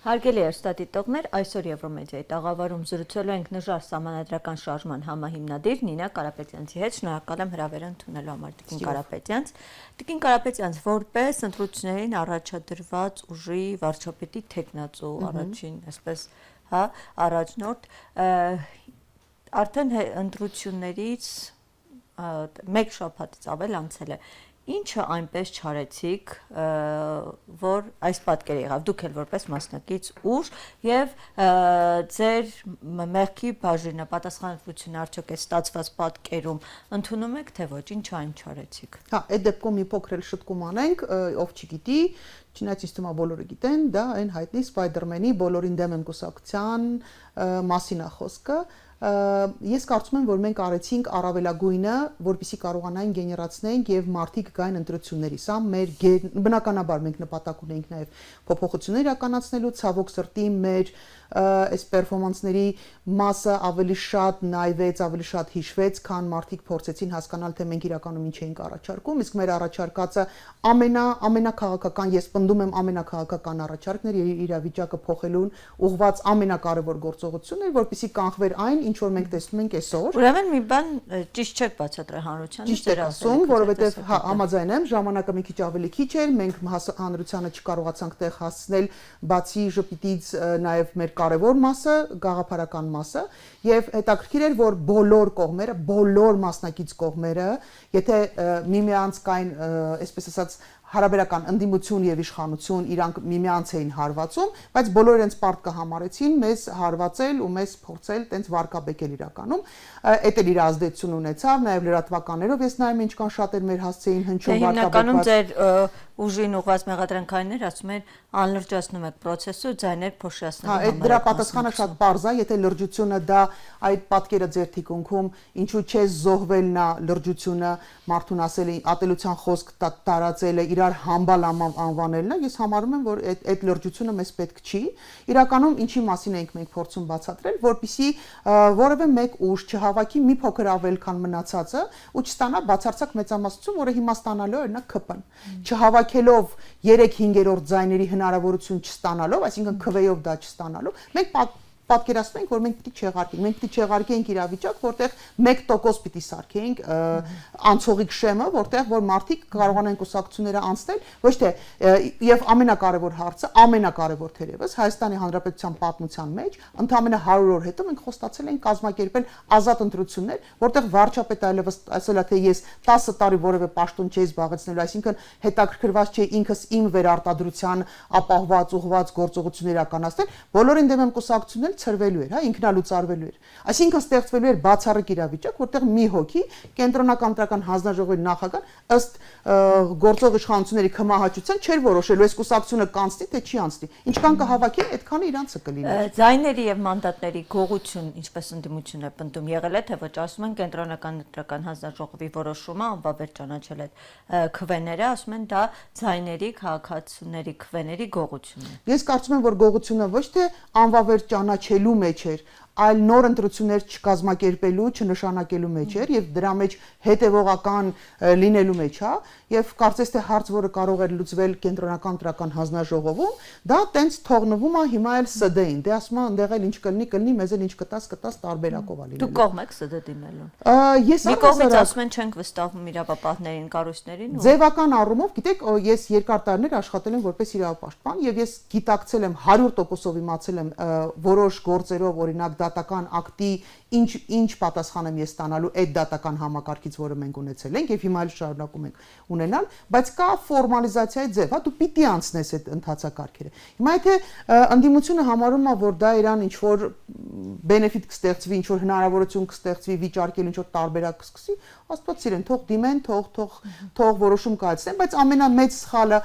Հարգելի ստատիտողներ, այսօր Եվրոմեդիայի տաղավարում զրուցելու ենք նժար սահմանադրական շարժման համահիմնադիր Նինա Կարապետյանցի հետ։ Շնորհակալ եմ հրավերը ընդունելու համար Տիկին Կարապետյանց։ Տիկին Կարապետյանց, որպես ընտրություններին առաջադրված ուժի վարչապետի թեկնածու առաջին, այսպես, առաջնորդ, արդեն ընտրություններից մեկ շաբաթից ավել անցել է։ Ինչը այնպես չարեցիք, որ այս պատկերը եղավ, դուք էլ որպես մասնակից ուժ եւ ձեր մեղքի բաժինը պատասխանատվությունը արդյոք է ստացված պատկերում ընդունում եք թե ոչ, ինչը այն չարեցիք։ Հա, այդ դեպքում մի փոքր էլ շտկում անենք, ով չգիտի, չնայած ինձ թվում է բոլորը գիտեն, դա այն հայտնի Spider-Man-ի բոլորին դեմ եմ կուսակցության մասին է խոսքը։ Ես կարծում եմ, որ մենք արեցինք առավելագույնը, որպեսզի կարողանայինք գեներացնենք եւ մարդիկ գային ընտրությունների։ Սա մեր բնականաբար մենք նպատակ ունենք նաեւ փոփոխություններ իրականացնելու, ցավոք սրտի մեր այս պերֆորմանսների մասը ավելի շատ նայվեց, ավելի շատ հիշվեց, քան մարդիկ փորձեցին հասկանալ, թե մենք իրականում ինչ էինք առաջարկում, իսկ մեր առաջարկածը ամենակաղաքական, ես պնդում եմ ամենակաղաքական առաջարկներ իրավիճակը փոխելուն ուղղված ամենակարևոր գործողությունն էր, որպեսզի կանխվեր այն, ինչ որ մենք տեսնում ենք այսօր։ Ուրեմն մի բան ճիշտ չեք բացատրել հանրությանը։ Ճիշտ եք ասում, որովհետև համաձայն եմ, ժամանակը մի քիչ ավելի քիչ էր, մենք հանրությանը չկարողացանք տեղ հասցնել, բացի ժպիտից նաև մեր կարևոր մասը, գաղափարական մասը, եւ հետաքրքիր էր, որ բոլոր կողմերը, բոլոր մասնակից կողմերը, եթե միմյանց կային, այսպես ասած, հարաբերական ընդդիմություն եւ իշխանություն իրանք միմյանց էին հարվածում, բայց բոլորը իրենց պարտքը համարեցին մեզ հարվածել ու մեզ փորձել տենց վարկաբեկել իրականում։ Էդ էլ իր ազդեցություն ունեցավ, նաեւ լրատվականներով ես նայում ինչքան շատ էր մեր հասցեին հնչում վարկաբեկված։ Հիմնականում ձեր ուժին ուղղված մեղադրանքայիններ ասում են անլրջացնում եք process-ը, ձայներ փոշիացնելու համար։ Հա, դրա պատասխանը շատ պարզ է, եթե լրջությունը դա այդ պատկերը ձեր թիկունքում, ինչու չես զոհվել նա լրջությունը, մարդուն ասել է ատելության խոսք տարածելը, իրար համբալ անվանելն է, ես համարում եմ, որ այդ լրջությունը մեզ պետք չի։ Իրականում ինչի մասին ենք մենք փորձում բացատրել, որպեսզի որևէ մեկ ուժ չհավաքի մի փոքր ավել քան մնացածը ու չստանա բացարձակ մեծամասնություն, որը հիմա ստանալու է նա ԿՊ-ն։ Չհավաքելով 3/5 ձայների հնարավորություն չստանալով, այսինքն քվեով դա չստանալով, մենք պատկերացնում ենք, որ մենք պիտի չեղարկենք, մենք պիտի չեղարկենք իրավիճակ, որտեղ 1% պիտի սարքենք անցողիկ շեմը, որտեղ որ մարդիկ կարողանան կուսակցությունները անցնել, ոչ թե եւ ամենակարևոր հարցը, ամենակարևոր թերևս Հայաստանի Հանրապետության պատմության մեջ ընդամենը 100 օր հետո մենք խոստացել ենք կազմակերպել ազատ ընտրություններ, որտեղ վարչապետը այլևս ասել է, թե ես 10 տարի որևէ պաշտոն չի զբաղեցնելու, այսինքն հետաքրքրված չէ ինքս իմ վերարտադրության ապահոված ուղղված գործողություններ իրականացնել, բոլորին դեմ եմ կուսակցություններ ծրվելու էր, հա, ինքնալուծարվելու էր։ Այսինքն ստեղծվելու էր բացառիկ իրավիճակ, որտեղ մի հոգի կենտրոնական ընտրական հանձնաժողովի նախագահ ըստ գործող իշխանությունների կմահաճության չէր որոշելու այս կուսակցությունը կանցնի թե չի անցնի։ Ինչքան կհավաքեն, այդքանը իրանցը կլիներ։ Ձայների եւ մանդատների գողություն, ինչպես ընդդիմություն է պնդում, եղել է թե ոչ, ասում են կենտրոնական ընտրական հանձնաժողովի որոշումը անվավեր ճանաչել այդ քվեները, ասում են դա ձայների քաղաքացիների քվեների գողությունն է։ Ես կարծում եմ, որ գողությունը ոչ թե անվավեր ճանաչելու մեջ էր, այլ նոր ընտրություններ չկազմակերպելու, չնշանակելու մեջ էր եւ դրա մեջ հետեւողական լինելու մեջ, հա, եւ կարծես թե հարց, որը կարող էր լուծվել կենտրոնական ընտրական հանձնաժողովում, դա տենց թողնվում է հիմա էլ ՍԴ-ին։ Դե ասում եմ, այնտեղ էլ ինչ կլինի, մեզ էլ ինչ կտաս տարբերակով է լինելու։ Դու կողմ եք ՍԴ դիմելուն։ Ես մի կողմից ասում են չենք վստահում իրավապահներին, կառույցներին։ Ձևական առումով, գիտեք, ես երկար տարիներ աշխատել եմ որպես իրավապաշտպան եւ ես գիտակցել եմ 100%-ով իմացել եմ որոշ գործերով, օրինակ դատական ակտի ինչ պատասխան եմ ես ստանալու այդ դատական համակարգից, որը մենք ունեցել ենք եւ հիմա էլ շարունակում ենք ունենալ, բայց կա ֆորմալիզացիայի ձև, հա, դու պիտի անցնես այդ ընթացակարգերը։ Հիմա եթե ընդդիմությունը համարում է, որ դա իրան ինչ որ բենեֆիտ կստեղծվի, ինչ որ հնարավորություն կստեղծվի վիճարկել, ինչ որ տարբերակ կսկսի, աստված սիրեն, թող դիմեն, թող որոշում կայացնեն, բայց ամենամեծ սխալը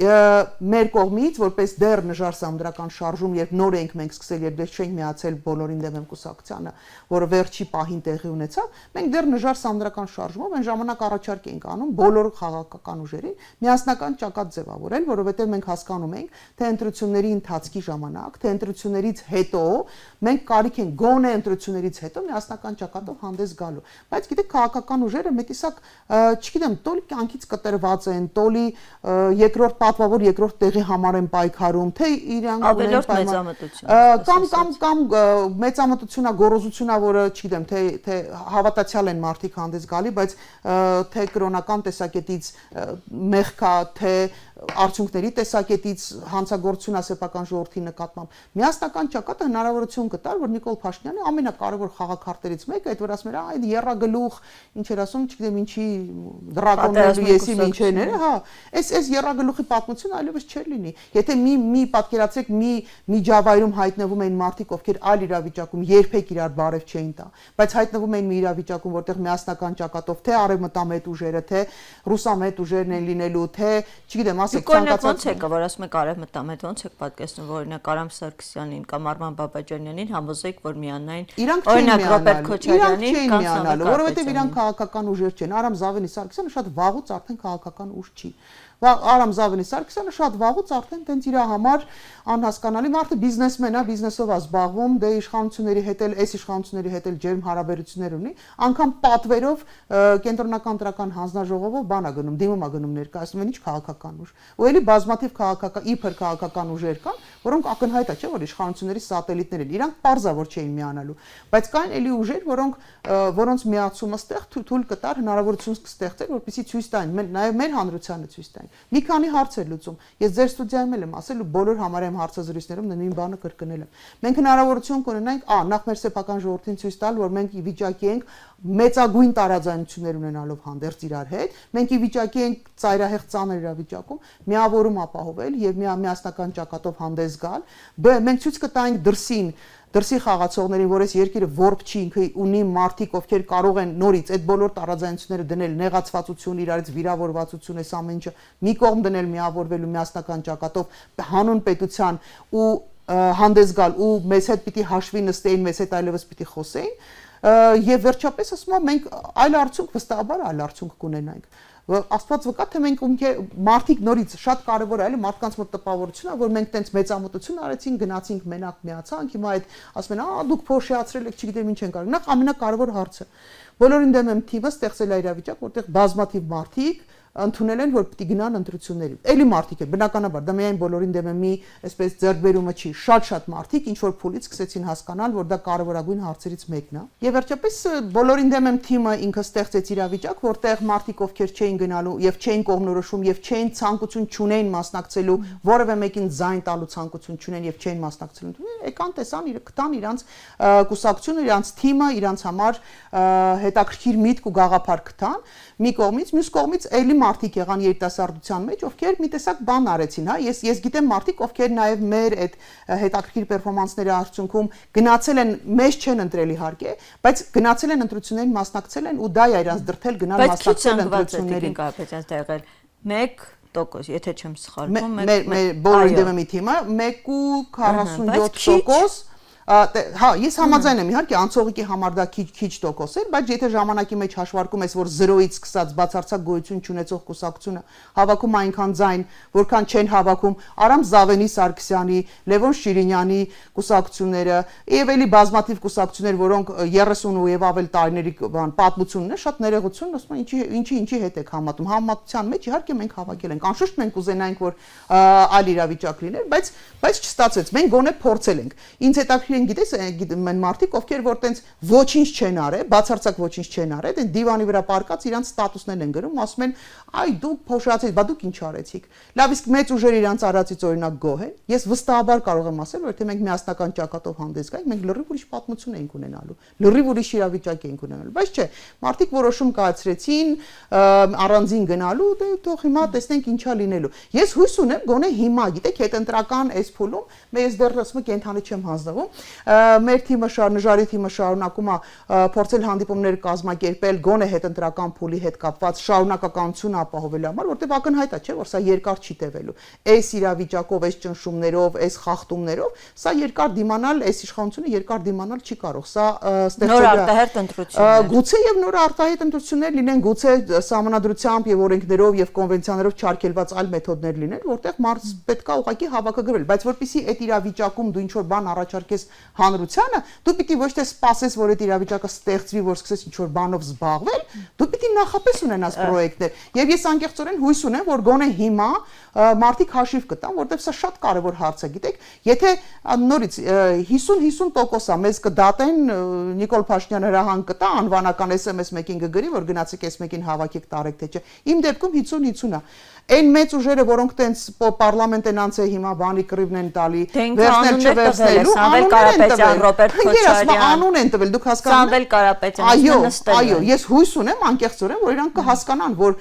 մեր կողմից, որպես դեռ նժար սահմանադրական շարժում, երբ նոր ենք մենք սկսել, երբ դեռ չենք միացել բոլորին դեմ եմ կուսակցությանը, որը վերջի պահին տեղի ունեցավ, մենք դեռ նժար սահմանադրական շարժումով այն ժամանակ առաջարկ ենք անում բոլոր խաղաղական ուժերին միասնական ճակատ ձևավորել, որովհետև մենք հասկանում ենք, թե ընտրությունների ընթացքի ժամանակ, թե ընտրություններից հետո մենք կարիք ենք գոնե ընտրություններից հետո միասնական ճակատով հանդես գալու։ Բայց գիտեք, քաղաքական ուժերը մեկիսակ, չգիտեմ, տոլի կյանքից կտրված են, տոլի երկրորդ պատվավոր երկրորդ տեղի համար են պայքարում, թե իրանք ավելորդ կամ մեծամտությունա, գոռոզությունա, որը չգիտեմ, թե հավատացյալ են մարդիկ հանդես գալի, բայց թե կրոնական տեսակետից մեղքա, թե արդյունքների տեսակետից հանցագործություն ասեփական ժողովրդի նկատմամբ միասնական ճակատը հնարավորություն կտար, որ Նիկոլ Փաշինյանը ամենակարևոր խաղաքարտերից մեկը, այդ որ ասում էր, այդ երրագլուխ, ինչ էր ասում, չգիտեմ ինչի դրակոններու եսի մինչեները, հա, այս երրագլուխի պատմությունը այլևս չէր լինի։ Եթե մի պատկերացրեք, մի միջավայրում հայտնվում էին մարդիկ, ովքեր այլ իրավիճակում երբեք իրար բարև չէին տա, բայց հայտնվում էին մի իրավիճակում, որտեղ միասնական ճակատով թե արևմտամետ ուժերը, թե ռուսամետ ուժերն են լինելու, թե չգիտեմ, ոնց եկա, որ ասում եք արևմտամետ, ոնց եք պատկերացնում, որ օրինակ Արամ Սարգսյանին կամ Արման Բաբաջանյանին համոզեք, որ միանային օրինակ Ռոբերտ Քոչարյանին կամ Սամվել, որովհետև իրանք քաղաքական ուժեր չեն։ Արամ Զավենի Սարգսյանը շատ վաղուց արդեն քաղաքական ուժ չի։ Արամ Զավենի Սարգսյանը շատ վաղուց արդեն տենց իր համար անհասկանալի մարդը բիզնեսմեն է, բիզնեսով է զբաղվում, դե իշխանությունների հետ էլ, այս իշխանությունների հետ էլ ջերմ հարաբերություններ ունի, անգամ պատվերով կենտրոնական ընտրական հանձնաժողովով բան է գնում, դիմում է գնում ներկայացնում են ինչ քաղաքական ուժ։ Ու էլի բազմաթիվ քաղաքական, իբր քաղաքական ուժեր կան, որոնք ակնհայտ է, չէ՞ որ իշխանությունների սատելիտներ են։ Իրանք պարզ է, որ չէին միանալու, բայց կային էլի ուժեր, որոնց միացումը ստեղ թույլ կտար հնարավորություն կստեղծել, որպեսզի ցույց տային, նաև մեր հանրությանը ցույց տային։ Մի քանի հարց է լուծում։ Ես ձեր ստուդիայում եմ ասել ու բոլոր համարյա հարցազրույցներում նույն բանը կրկնել եմ։ Մենք հնարավորություն կունենանք, նախ մեր սեփական ժողովրդին ցույց տալ, որ մենք ի վիճակի ենք մեծագույն տարաձայնություններ ունենալով հանդերձ իրար հետ, մենք ի վիճակի ենք ծայրահեղ ծանր իրավիճակում միավորում ապահովել եւ միասնական ճակատով հանդես գալ։ Բ. Մենք ցույց կտանք դրսի խաղացողներին, որ այս երկիրը ворբ չի, ինքը ունի մարդիկ, ովքեր կարող են նորից այդ բոլոր տարաձայնությունները դնել, նեղացվածություն, իրարից վիրավորվածություն, այս ամեն ինչը մի կողմ դնել, միավորվելու միասնական ճակատով հանուն պետության ու հանդես գալ ու մեզ հետ պիտի հաշվի նստեին, մեզ հետ այլևս պիտի խոսեին, եւ վերջապես ասում եմ մենք այլ արդյունք վստահաբար այլ արդյունք կունենանք։ Աստված վկա թե մենք մարդիկ նորից շատ կարևոր է այլ մարդկանց մոտ տպավորությունն է, որ մենք տենց մեծամտություն արեցինք, գնացինք մենակ միացանք, հիմա այդ ասում են, դուք փոշիացրել եք, չգիտեմ ինչ են կարող։ Նախ ամենակարևոր հարցը։ Բոլորին դեմ եմ թիմը ստեղծել է իրավիճակ, որտեղ բազմաթիվ մարդիկ ընդունել են, որ պիտի գնան ընտրությունների։ Էլի մարդիկ են, բնականաբար, դա միայն բոլորին դեմ է մի, այսպես ձեռքբերումը չի, շատ մարդիկ ինչ որ փուլից սկսեցին հասկանալ, որ դա կարևորագույն հարցերից մեկն է։ Եվ վերջապես բոլորին դեմ եմ թիմը ինքը ստեղծեց իրավիճակ, որտեղ մարդիկ ովքեր չէին գնալու եւ չէին կողմնորոշում եւ չէին ցանկություն չունեին մասնակցելու, որևէ մեկին ձայն տալու ցանկություն չունեն եւ չէին մասնակցելու։ Եկան տեսան գտան իրանց կուսակցությունը, իրանց թիմը, իրանց համար հետաքրքիր միտք ու գաղափար գտան։ Մի կողմից, մյուս կողմից էլի մարդիկ եղան երիտասարդության մեջ, ովքեր մի տեսակ բան արեցին, հա, ես գիտեմ մարդիկ, ովքեր նաև մեր այդ հետաքրքիր պերֆորմանսների արդյունքում գնացել են, մեզ չեն ընտրել իհարկե, բայց գնացել են ընտրություններին, մասնակցել են ու դա է իրանց դրթել գնալ մասնակցել ընտրություններին։ Բայց 1%, եթե չեմ սխալվում, մեր բոլորի դեմ մի թիմը 1.47%։ Հա, ես համաձայն եմ, իհարկե անցողիկի համար դա քիչ տոկոս էր, բայց եթե ժամանակի մեջ հաշվարկում ես, որ 0-ից սկսած բացարձակ գոյություն չունեցող կուսակցությունը հավաքում այնքան ձայն, որքան չեն հավաքում Արամ Զավենի Սարգսյանի, Լևոն Շիրինյանի կուսակցությունները, եւ էլի բազմաթիվ կուսակցություններ, որոնք 30 ու եւ ավել տարիների պատմություն ունեն, շատ ներողություն, ասում են, ինչի հետ եք համատում։ Համատության մեջ իհարկե մենք հավաքել ենք։ Անշուշտ մենք կուզենայինք, որ այլ իրավիճակ լիներ, բայց չստացվեց։ Մենք գոնե փորձել ենք։ Ինձ հետաքրքիր գիտես, այն մարդիկ, ովքեր որ տենց ոչինչ չեն արել, բացարձակ ոչինչ չեն արել, այն դիվանի վրա պարկած իրանց ստատուսներն են գրում, ասում են, այ դուք փոշիացեք, բա դուք ինչ արեցիք։ Լավ, իսկ մեծ ուժերը իրանց արածից օրինակ գոհ են։ Ես վստահաբար կարող եմ ասել, որ եթե մենք միասնական ճակատով հանդես գայինք, մենք լրիվ ուրիշ պատմություն էինք ունենալու, լրիվ ուրիշ իրավիճակ էինք ունենալու, բայց չէ, մարդիկ որոշում կայացրեցին առանձին գնալու, դե թող հիմա տեսնենք ինչա լինելու։ Ես հույս ունեմ, գոնե հիմա, գիտեք, հետընտրական այս փուլում, ես դեռ ասում եմ կենթանի չեմ հանձնվում, մեր թիմը նժարի թիմը շարունակում է փորձել հանդիպումներ կազմակերպել գոնե հետընտրական փուլի հետ կապված շարունակականություն ապահովելու համար, որտեղ ակնհայտ է, չէ, որ սա երկար չի տևելու։ Այս իրավիճակով, այս ճնշումներով, այս խախտումներով, սա երկար դիմանալ, այս իշխանությունը երկար դիմանալ չի կարող։ Սա նոր արտահերտ ընտրություններ։ Գուցե եւ նոր արտահերտ ընտրություններ լինեն, գուցե սահմանադրությամբ եւ օրենքներով եւ կոնվենցիաներով չարգելված այլ մեթոդներ լինեն, որտեղ մարդ պետք է ուղղակի հավաքագրվել, բայց որpիսի այդ իրավիճակում դու ինչ որ բան առաջարկես հանրությանը, դու պիտի ոչ թե սպասես, որ այդ իրավիճակը ստեղծվի, որ սկսես ինչ-որ բանով զբաղվել, դու պիտի նախապես ունենաս պրոյեկտներ։ Եվ ես անկեղծորեն հույս ունեմ, որ գոնե հիմա մարդիկ հաշիվ կտան, որտեղ սա շատ կարևոր հարց է, գիտեք, եթե նորից 50-50% է, մեզ կդատեն Նիկոլ Փաշինյանը հրահանգ կտա, անվանական SMS մեկին կգրի, որ գնացեք այս մեկին հավաքեք տարեք թե չէ։ Իմ դեպքում 50-50 է։ Այն մեծ ուժերը, որոնք տենց պարլամենտ են անցել հիմա բանի կռիվն են տալի, վերցնել չվերցնելու, անուն են տվել, դուք հասկանում եք։ Սամվել Կարապետյանը նստել։ Այո, ես հույս ունեմ անկեղծորեն, որ իրանք կհասկանան, որ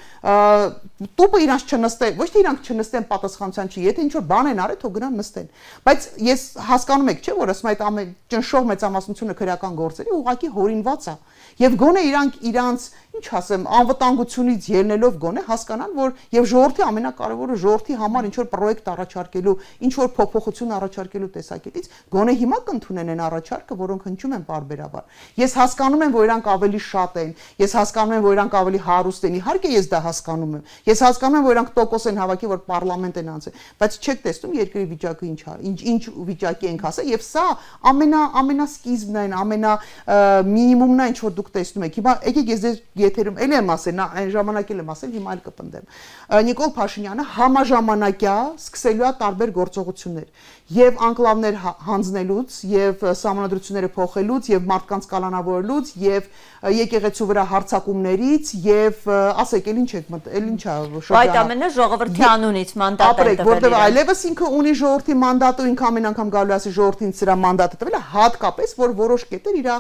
տուփը իրանք չնստեն, ոչ թե իրանք չնստեն պատասխանության չի, եթե ինչ-որ բան են արել, թող գնան նստեն։ Բայց ես հասկանում եք, չէ՞, որ ասում այդ ամեն ճնշող մեծամասնությունը քրեական գործերի ուղղակի հորինված է։ Եվ գոնե իրանց, ինչ ասեմ, անվտանգությունից ելնելով գոնե հասկանան, որ եւ ժողովրդի ամենակարևորը ժողովրդի համար ինչ որ պրոյեկտ առաջարկելու, ինչ որ փոփոխություն առաջարկելու տեսակետից գոնե հիմա կընդունեն այն առաջարկը, որոնք հնչում են բարբերաբար։ Ես հասկանում եմ, որ իրանք ավելի շատ են, ես հասկանում եմ, որ իրանք ավելի հարուստ են, իհարկե ես դա հասկանում եմ։ Ես հասկանում եմ, որ իրանք տոկոս են հավաքի, որ պարլամենտ են անցել, բայց չեք տեսնում երկրի վիճակը ինչ վիճակի ենք հասել եւ սա ամենասկիզբն է, մինիմումն է, ինչ որ դուք տեսնում եք։ Հիմա եկեք ես եթերում էլ եմ ասել, նա այն ժամանակ էլ եմ ասել, հիմա էլ կպնդեմ։ Նիկոլ Փաշինյանը համաժամանակյա սկսելու է տարբեր գործողություններ եւ անկլավներ հանձնելուց եւ սահմանադրությունները փոխելուց եւ մարդկանց կալանավորելուց եւ եկեղեցու վրա հարձակումներից եւ ասեք էլ ինչ եք էլ ինչա շրջանը այդ ամենը ժողովրդի անունից մանդատ է տվել որտեղ այլևս ինքը ունի ժողովրդի մանդատը ինքը ամեն անգամ գալու ասի ժողովրդին սրա մանդատը տվել է հատկապես որ որոշ կետեր իր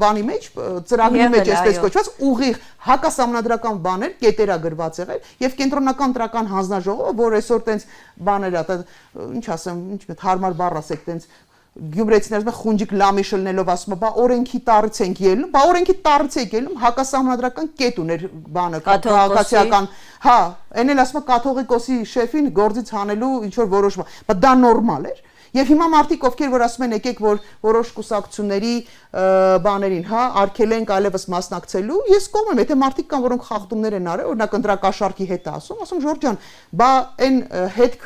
բանի մեջ ծրագրի մեջ այսպես կոչված ուղիղ հակասահմանադրական բաներ կետերա գրված եղել եւ կենտրոնական տրական հանձնաժողովը որ այսօր տենց բաներ է ինչ ասեմ ինչ մեծ հարմար բառ ասեք տենց գյումրեցիներն խունջիկ լամիշլնելով ասում է բա օրենքի տարից ենք ելնում բա օրենքի տարից եք ելնում հակասահմանադրական կետ ուներ բանը քաղաքացիական հա այն էլ ասում է կաթողիկոսի շեֆին գործից հանելու ինչ որ որոշում բա դա նորմալ էր Եվ հիմա մարդիկ ովքեր որ ասում են եկեք որ որոշ կուսակցությունների բաներին, հա, արգելենք այլևս մասնակցելու, ես կողմ եմ, եթե մարդիկ կան, որոնք խախտումներ են արել, օրինակ ընտրակաշառքի հետ ասում Ժորժ ջան, բա այն հետ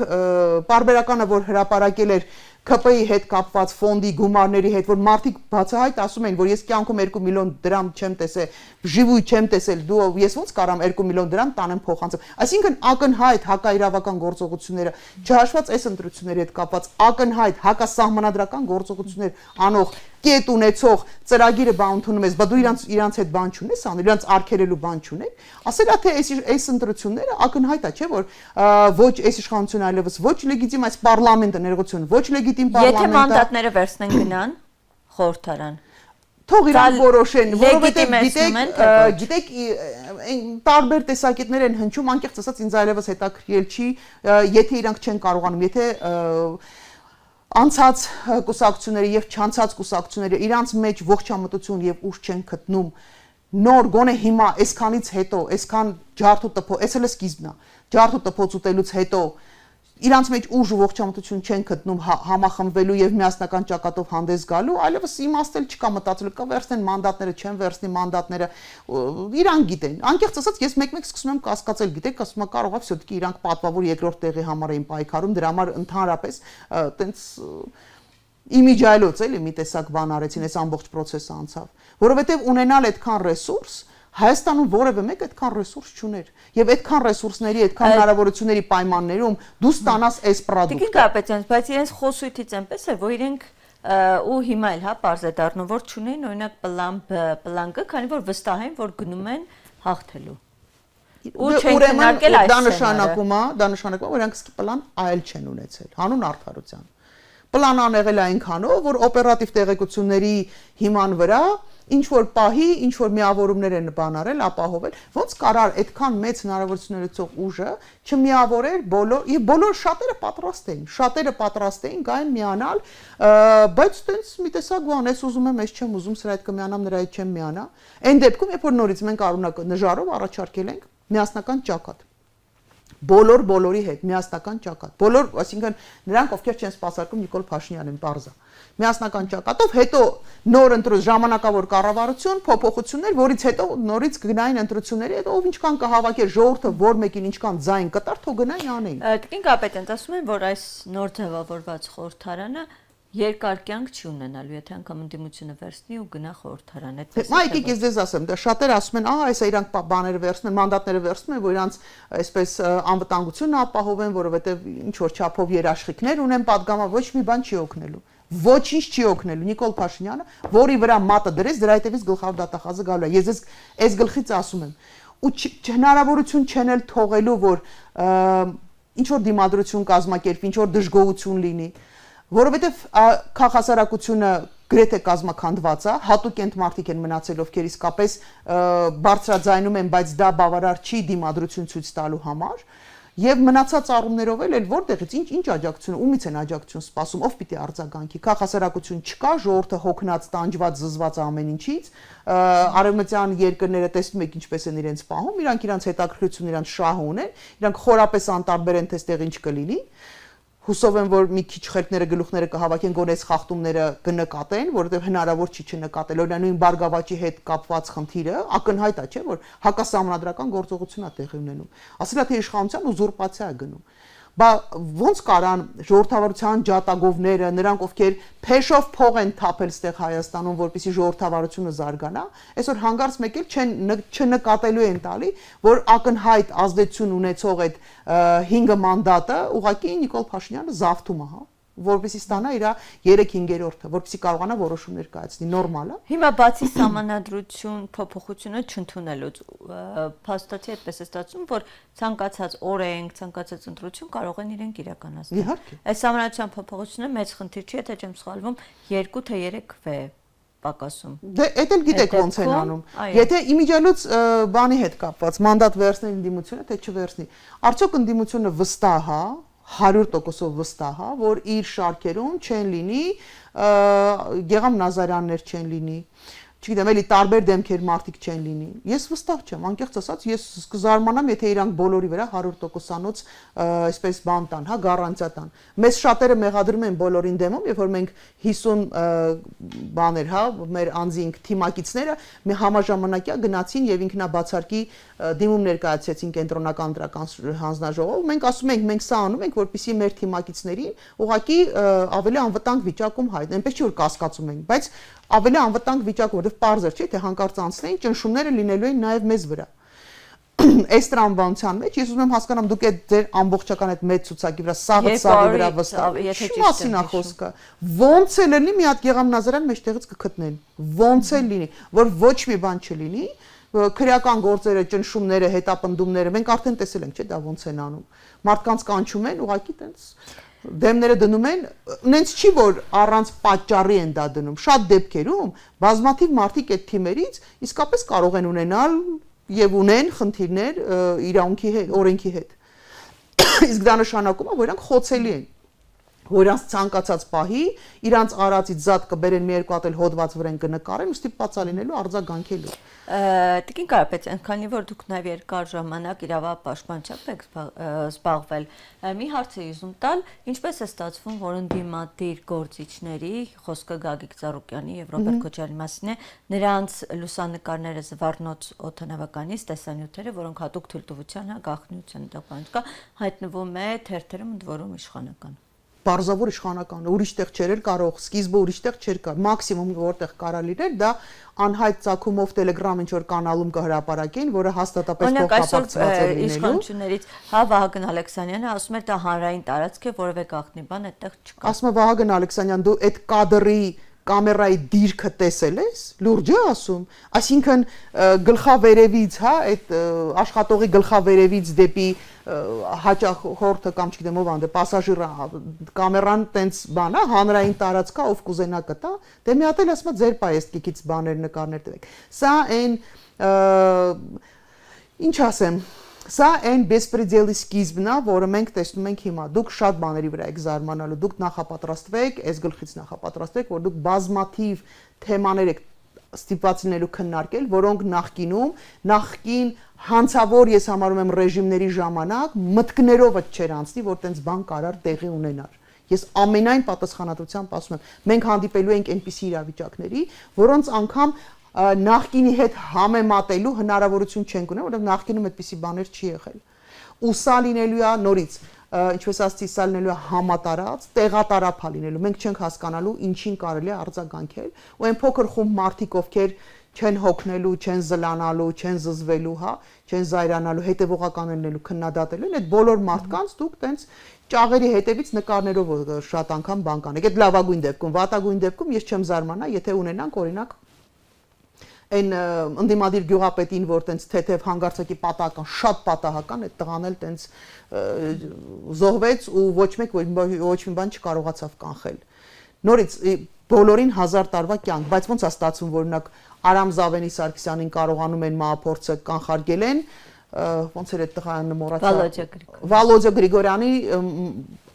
պարբերականը որ հրապարակել էր ԿՊ-ի հետ կապված ֆոնդի գումարների հետ, որ մարդիկ բացահայտ ասում են, որ ես կյանքում 2 միլիոն դրամ չեմ տեսել, ժիվույթ չեմ տեսել, դու ես ոնց կարամ 2 միլիոն դրամ տանեմ փոխանցեմ։ Այսինքն ակնհայտ հակաիրավական գործողությունները, չհաշված այս ընտրությունների հետ կապված ակնհայտ հակասահմանադրական գործողություններ անող կետ ունեցող ծրագիրը բան ընդունում ես, բա դու իրանց հետ բան չունես, անել իրանց արգելելու բան չունես։ Ասելա թե այս ընտրությունները ակնհայտ է, չէ՞ որ ոչ այս իշխանությունը այլևս ոչ լեգիտիմ այս պարլամենտը ներողություն, ոչ լեգիտիմ պարլամենտը։ Եթե մանդատները վերցնեն գնան խորհրդարան թող իրանք որոշեն, որովհետև գիտեք, տարբեր տեսակետներ են հնչում, անկեղծ ասած ինձ այլևս հետաքրքրել չի, եթե իրանք չեն կարողանում, եթե անցած կուսակցությունները եւ չանցած կուսակցությունները իրանց մեջ ողջամտություն եւ ուժ չեն գտնում նոր գոնե հիմա այսքանից հետո այսքան ջարդու տփո այս էլ է սկիզբն է ջարդու տփոց ուտելուց հետո իրանց մեջ ուժ ու ողջամտություն չեն գտնում համախմբվելու եւ միասնական ճակատով հանդես գալու այլևս իմաստել չկա մտածելու կա վերցնեն մանդատները չեն վերցնի մանդատները իրան գիտեն անկեղծ ասած ես մեկ-մեկ սկսում եմ կասկածել գիտեք ասում եմ կարող է всё-таки իրանք պատվավոր երկրորդ տեղի համար էին պայքարում դրա համար ընդհանրապես տենց իմիջայլոց էլի մի տեսակ բան արեցին այս ամբողջ process-ը անցավ որովհետեւ ունենալ այդքան ռեսուրս Հայաստանում որևէ մեկ այդքան ռեսուրս չուներ եւ այդքան ռեսուրսների, այդքան հնարավորությունների պայմաններում դու ստանաս այս product-ը։ Տիկին Կարապետյան, բայց իրենց խոսույթից այնպես է, որ իրենք ու հիմա էլ հա պարզ է դառնում, որ չունեն օրինակ պլան B, պլան G, քանի որ վստահ են, որ գնում են հաղթելու։ Ու չեն քննարկել այս դա նշանակում է, որ իրանք պլան այլ չեն ունեցել, հանուն արդարության։ Պլանան եղել է այնքանով, որ օպերատիվ տեղեկությունների հիման վրա ինչ որ պահի, ինչ որ միավորումներ են բանարել, ապահովել, ոնց կարար այդքան մեծ հնարավորություններ ունեցող ուժը չմիավորեր բոլոր շատերը պատրաստ էին գային միանալ, բայց տենց մի տեսակ բան, ես ուզում եմ, ես չեմ ուզում, սրա հետ կմիանամ, նրա հետ չեմ միանա։ Այն դեպքում, երբ որ նորից մենք արունակ նժարով առաջարկել ենք միասնական ճակատ բոլորի հետ միասնական ճակատ բոլոր այսինքն նրանք ովքեր չեն սպասարկում Նիկոլ Փաշինյանին բարձա միասնական ճակատով հետո նոր ընտրություն ժամանակավոր կառավարություն փոփոխություններ որից հետո նորից գնային ընտրությունների հետո ով ինչքան կհավաքեր ժողովուրդը որ մեկին ինչքան ձայն կտար թող գնային անեն Տիկին Կարապետյան ասում են որ այս նոր ձևավորված խորհրդարանը երկար կյանք չի ունենալու, եթե անգամ ընդդիմությունը վերցնի ու գնա խորհրդարան։ Մայքիկ ես դες ասեմ, դա շատեր ասում են, ահա, այս իրանք բաները վերցնում են, մանդատները վերցնում են, որ իրանք այսպես անվտանգություն ապահովեն, որովհետև ինչ որ չափով երաշխիքներ ունեն, падգամա ոչ մի բան չի օգնելու։ Ոչինչ չի օգնելու Նիկոլ Փաշինյանը, որի վրա մատը դրեց, դրա հետևից գլխավոր դատախազը գալու է։ Ես այս գլխից ասում եմ, ու հնարավորություն չեն էլ թողելու, որ ինչ որ դիմադրություն կազմակերպի, ինչ որ դժգոհություն լինի, որովհետև քաղաքասարակությունը գրեթե կազմակերպված է, հատուկ են մարդիկ են մնացել, ովքեր իսկապես բարձրաձայնում են, բայց դա բավարար չի դիմադրություն ցույց տալու համար, եւ մնացած առումներով էլ որտեղից ինչ աջակցություն, ումից են աջակցություն սպասում, ով պիտի արձագանքի, քաղաքասարակություն չկա, ժողովուրդը հոգնած, տանջված, զզված ամեն ինչից, արևմտյան երկրները տեսնում եք ինչպես են իրենց պահում, իրանք հետաքրքրություն, իրանք շահ ունեն, իրանք խորապես անտարբեր են, թե ստեղ ինչ կլինի։ Հուսով եմ, որ մի քիչ խելքները գլուխները կհավաքեն, գոնե այս խախտումները կնկատեն, որովհետև հնարավոր չի չնկատել։ Օրինակ նույն Բարգավաճի հետ կապված խնդիրը ակնհայտ է, չէ՞, որ հակասահմանադրական գործողություն է տեղի ունենում։ Ասել է, թե իշխանության ուզուրպացիա է գնում։ Բա ոնց կարան ժողովրդավարության ջատագովները, նրանք ովքեր փեշով փող են թափել ստեղ Հայաստանում, որպեսզի ժողովրդավարությունը զարգանա, այսօր հանգարց մեկ էլ չնկատելու են տալի, որ ակնհայտ ազդեցություն ունեցող այդ 5 մանդատը ուղղակի Նիկոլ Փաշինյանը զավթում է, հա, որպեսզի ստանա իր 3/5-րդը, որպեսզի կարողանա որոշումներ կայացնի, նորմալ է։ Հիմա բացի սահմանադրություն փոփոխությունը չընդունելուց, փաստացի այդպես է ստացվում, որ ցանկացած օրենք, ցանկացած ընտրություն կարող են իրենք իրականացնել։ Իհարկե։ Այս սահմանադրության փոփոխությունը մեծ խնդիր չի, եթե չեմ սխալվում, 2 թե 3 V պակասում։ Դե էդ էլ գիտեք ոնց են անում։ Եթե իմիջիալուց բանի հետ կապված մանդատ վերցնեն ընդդիմությունը, թե չվերցնի։ Արդյոք ընդդիմությունը վստահ է 100% վստահ է, որ իր շարքերում չեն լինի Գեգամ Նազարյաններ չեն լինի, չգիտեմ, էլի տարբեր դեմքեր մարդիկ չեն լինի։ Ես վստահ չեմ, անկեղծ ասած, ես կզարմանամ, եթե իրանք բոլորի վրա 100%-անոց այսպես բան տան, հա, գառանտիա տան։ Մեզ շատերը մեղադրում են բոլորին դեմում, երբ որ մենք 50 բաներ, հա, մեր անձինք թիմակիցները մի համաժամանակյա գնացին եւ ինքնաբացարկի դիմում ներկայացրեցին կենտրոնական դրական հանձնաժողով, մենք ասում ենք, մենք սա անում ենք, որպեսզի մեր թիմակիցներին ուղղակի ավելի անվտանգ վիճակում հայտնեն, այնպես չի որ կասկածում ենք, բայց ավելի անվտանգ վիճակում, որովհետև պարզ չէ, թե հանկարծ անցնեն, ճնշումները լինելու են նաև մեզ վրա։ Այս տրամաբանության մեջ ես ուզում եմ հասկանամ, դուք այդ ձեր ամբողջական այդ մեծ ցուցակի վրա սաղը սաղի վրա վստահ եք։ Մասին է խոսքը։ Ոնց է լինի մի հատ Գեգամ Նազարյան մեջտեղից կգտնեն։ Ոնց է լինի, որ ոչ մի բան չլինի, քրեական գործերը, ճնշումները, հետապնդումները, մենք արդեն տեսել ենք, չէ՞, դա ոնց են անում։ Մարդկանց կանչում են, ուղղակի տենց դեմները դնում են, նենց չի որ առանց պատճառի են դա դնում։ Շատ դեպքերում բազմաթիվ մարդիկ այդ թիմերից իսկապես կարող են ունենալ եւ ունեն խնդիրներ իրավունքի հետ, օրենքի հետ։ Իսկ դա նշանակում է, որ իրանք խոցելի են, որ իրանք ցանկացած պահի իրանք արածից զատ կբերեն մի երկու հատ էլ հոդված վրան կնկարեն ու ստիպված է լինելու արձագանքելու։ Տիկին Կարապետյան, քանի որ դուք նաև երկար ժամանակ իրավապաշտպանությամբ եք զբաղվել, մի հարց էի ուզում տալ, ինչպես է ստացվում, որ ընդդիմադիր գործիչների, խոսքը Գագիկ Ծառուկյանի եւ Ռոբերտ Քոչարյանի մասին է, նրանց լուսանկարները Զվարթնոց օդանավականից տեսանյութերը, որոնք հատուկ թույլտվության, գաղտնիության դեպքում կա, հայտնվում է թերթերում ընդ որում իշխանական։ Բարձավոր իշխանական, ուրիշ տեղ չէր կարող, սկիզբը ուրիշ տեղ չէր կար, մաքսիմում որտեղ կարա լիներ, դա անհայտ ցակումով Telegram ինչ որ կանալում կհրապարակեն, որը հաստատապես փոխկապակցված է լինելու։ Իշխանություններից հա Վահագն Ալեքսանյանը ասում է դա հանրային տարածք է, որևէ գաղտնի բան այդտեղ չկա։ Ասում է Վահագն Ալեքսանյան, դու այդ կադրի կամերայի դիրքը տեսել ես, լուրջ է ասում, այսինքն գլխավերևից, հա, այդ աշխատողի գլխավերևից դեպի հաճախ հորթը կամ չգիտեմ ով անդե պասաժիրը կամերան տենց բան է, հանրային տարածքա, ով կուզենա կտա, դե մի հատ էլ ասում է ձեր պայեստիկից բաներ նկարներ տվեք։ Սա այն ինչ ասեմ, սա այն բեսպրեդելի սկիզբն է, որը մենք տեսնում ենք հիմա։ Դուք շատ բաների վրա եք զարմանալու, դուք նախապատրաստվեք, այս գլխից նախապատրաստվեք, որ դուք բազմաթիվ թեմաներ եք ստիպված լինելու քննարկել, որոնք նախկին հանցավոր ես համարում եմ ռեժիմների ժամանակ մտքներով չէր անցնի, որ տենց բան կարար տեղի ունենար։ Ես ամենայն պատասխանատվությամբ ասում եմ, մենք հանդիպելու ենք այնպիսի իրավիճակների, որոնց անգամ նախկինի հետ համեմատելու հնարավորություն չենք ունենա, որովհետև նախկինում այդպիսի բաներ չի եղել։ Ու սա լինելու է նորից ինչպես ասացի, սա լինելու է համատարած, տեղատարափ լինելու։ Մենք չենք հասկանալու ինչին կարելի է արձագանքել, ու այն փոքր խումբ մարդիկ, ովքեր չեն հոգնելու, չեն զլանալու, չեն զզվելու, հա, չեն զայրանալու, հետևողական լինելու, քննադատելու, այդ բոլոր մարդկանց դուք տենց ճաղերի հետևից նկարներով շատ անգամ բան կանեք։ Այդ լավագույն դեպքում, վատագույն դեպքում ես չեմ զարմանա, եթե ունենանք օրինակ այն ընդդիմադիր գյուղապետին, որ տենց թեթև հանգարցակի պատահական, շատ պատահական այդ տղան էլ տենց զոհվեց ու ոչ մի բան չկարողացավ կանխել։ Նորից բոլորին 1000 տարվա կյանք, բայց ոնց է ստացվում, որ օրինակ Արամ Զավենի Սարգսյանին կարողանում են մահափորձը կանխարգել են, ոնց էր այդ տղան մոռացա Վալոդյա Գրիգորյանի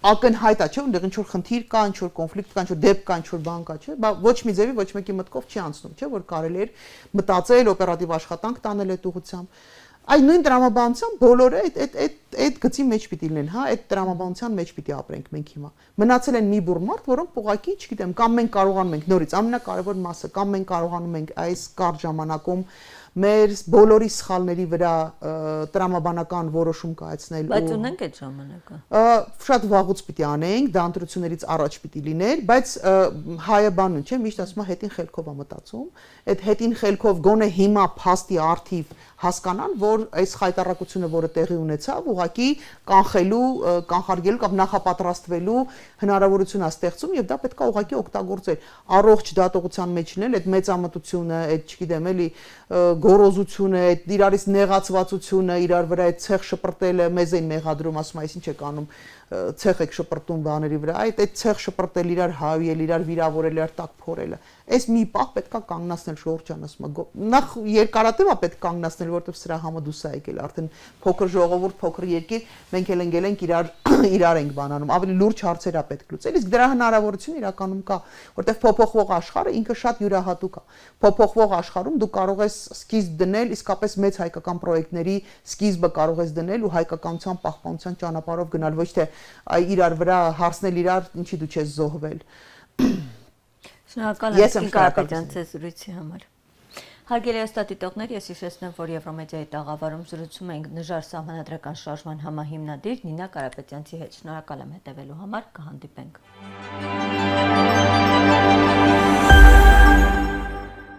ակնհայտ է, չէ՞, այնտեղ ինչ որ խնդիր կա, ինչ որ կոնֆլիկտ կա, ինչ որ դեպք կա, ինչ որ բան կա, չէ՞, բայց ոչ մի ձևի ոչ մեկի մտքով չի անցնում, չէ՞, որ կարելի էր մտածել, օպերատիվ աշխատանք տանել այդ ուղղությամբ։ Այդ նույն տրամաբանության բոլորը այդ գծի մեջ պիտի լինեն, հա, այդ տրամաբանության մեջ պիտի ապրենք մենք հիմա։ Մնացել են մի բուռ մարդ, որոնք ուղղակի, չգիտեմ, կամ մենք կարողանում ենք նորից ամենակարևոր մասը, կամ մենք կարողանում ենք այս կարճ ժամանակում մեր բոլորի սխալների վրա տրամաբանական որոշում կայացնել։ Բայց ունենք այդ ժամանակը։ Շատ վաղուց պիտի անենք, դա ընտրություններից առաջ պիտի լիներ, բայց հայը բանն չէ, միշտ ասում է հետին խելքով է մտածում։ Այդ հետին խելքով գոնե հիմա փաստի արդիվ հասկանան, որ այս խայտարակությունը, որը տեղի ունեցավ, ուղղակի կանխարգելու կամ նախապատրաստվելու հնարավորություն է ստեղծում եւ դա պետք է ուղղակի օգտագործել։ Առողջ դատողության մեջ լինել այդ մեծամտությունը, այդ, չգիտեմ, էլի գորոզությունը, այդ իրարից նեղացվածությունը, իրար վրա այդ ցեղ շպրտելը մեզ են մեղադրում, ասում է, ինչ եք անում, ցեղ եք շպրտում բաների վրա, այդ ցեղ շպրտել, իրար հավիել, իրար վիրավորել, իրար տակ փորելը։ Այս մի պահ պետքա կանգնացնել Ժողովրդյան ասում է։ Նախ երկարատև է պետք կանգնացնել, որովհետև սրա համը դուս է եկել, արդեն փոքր ժողովուրդ, փոքր երկիր, մենք էլ ընկել ենք իրար ենք բանանում, ավելի լուրջ հարցեր է պետք լուծել, իսկ դրա հնարավորությունը իրականում կա, որովհետև փոփոխվող աշխարհը ինքը շատ յուրահատուկ է։ Փոփոխվող աշխարհում դու կարող ես սկիզբ դնել, իսկապես մեծ հայկական պրոյեկտների սկիզբը կարող ես դնել ու հայկականության պահպանության ճանապարհով գնալ, ոչ թե իրար վրա հարցնել իրար, ինչի դու չես զոհվել։ Շնորհակալ եմ Կարապետյան ձեզ զրույցի համար։ Հարգելի հեռուստադիտողներ, ես հիշեցնեմ, որ Եվրոմեդիայի տաղավարում զրուցում ենք նժար սահմանադրական շարժման համահիմնադիր Նինա Կարապետյանցի հետ։ Շնորհակալ եմ հետևելու համար, կհանդիպենք։